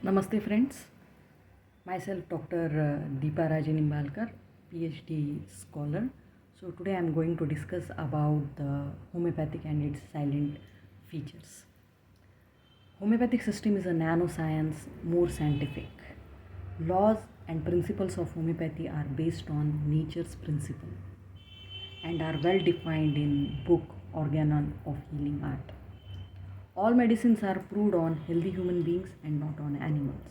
Namaste friends, myself Dr. Deepa Rajanimbalkar, PhD scholar. So today I am going to discuss about the homeopathic and its silent features. Homeopathic system is a nanoscience, more scientific. Laws and principles of homeopathy are based on nature's principle and are well defined in book Organon of Healing Art. All medicines are proved on healthy human beings and not on animals.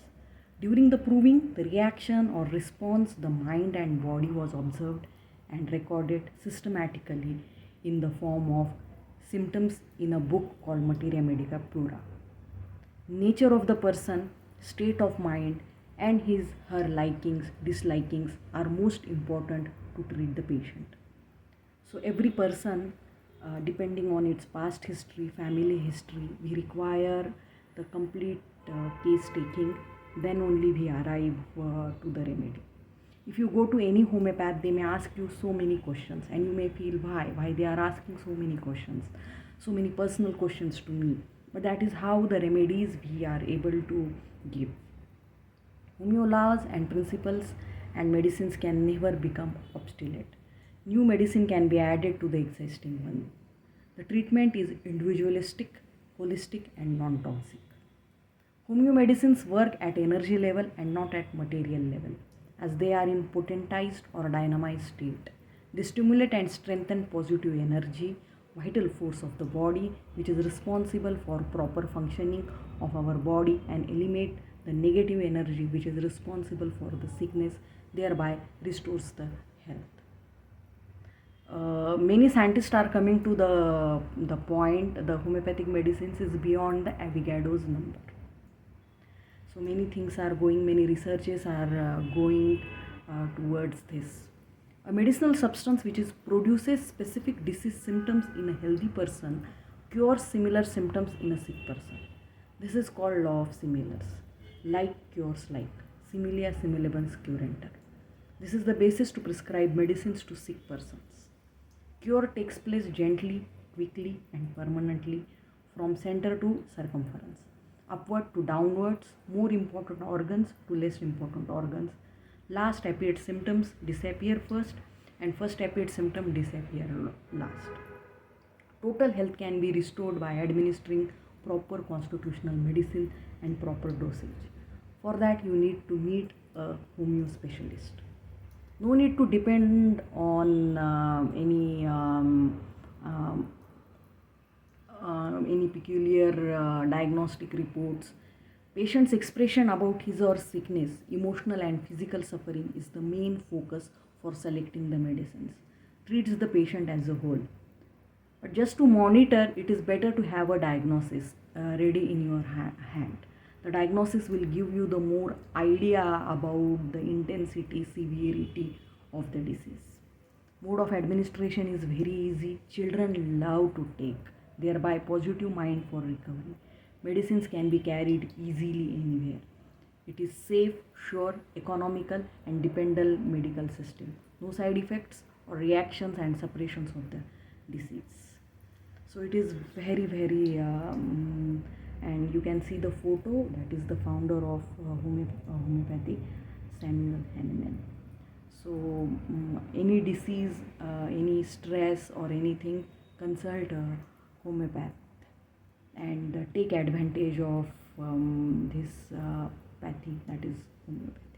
During the proving, the reaction or response the mind and body was observed and recorded systematically in the form of symptoms in a book called Materia Medica Pura. Nature of the person, state of mind, and his her likings, dislikings are most important to treat the patient. So every person, depending on its past history, family history, we require the complete case taking. Then only we arrive to the remedy. If you go to any homeopath, they may ask you so many questions, and you may feel why they are asking so many questions, so many personal questions to me. But that is how the remedies we are able to give. Homeo laws and principles and medicines can never become obsolete. New medicine can be added to the existing one. The treatment is individualistic, holistic, and non toxic. Homeo medicines work at energy level and not at material level, as they are in potentized or dynamized state. They stimulate and strengthen positive energy, vital force of the body, which is responsible for proper functioning of our body, and eliminate the negative energy which is responsible for the sickness, thereby restores the health. Many scientists are coming to the point the homeopathic medicines is beyond the Avogadro's number. So many things are going, many researches are going towards this. A medicinal substance which is produces specific disease symptoms in a healthy person cures similar symptoms in a sick person. This is called law of similars. Like cures like. Similia similibus curenter. This is the basis to prescribe medicines to sick persons. Cure takes place gently, quickly, and permanently from center to circumference, upward to downwards, more important organs to less important organs. Last appeared symptoms disappear first, and first appeared symptom disappear last. Total health can be restored by administering proper constitutional medicine and proper dosage. For that, you need to meet a homeo specialist. No need to depend on um, any peculiar diagnostic reports. Patient's expression about his or sickness, emotional and physical suffering is the main focus for selecting the medicines. Treats the patient as a whole. But just to monitor, it is better to have a diagnosis ready in your hand. The diagnosis will give you the more idea about the intensity, severity of the disease. Mode of administration is very easy. Children love to take, thereby positive mind for recovery. Medicines can be carried easily anywhere. It is safe, sure, economical, and dependable medical system. No side effects or reactions and separations of the disease. So it is very and you can see the photo. That is the founder of homeopathy, Samuel Hahnemann. So any disease, any stress or anything, consult a homeopath and take advantage of this pathy, that is homeopathy.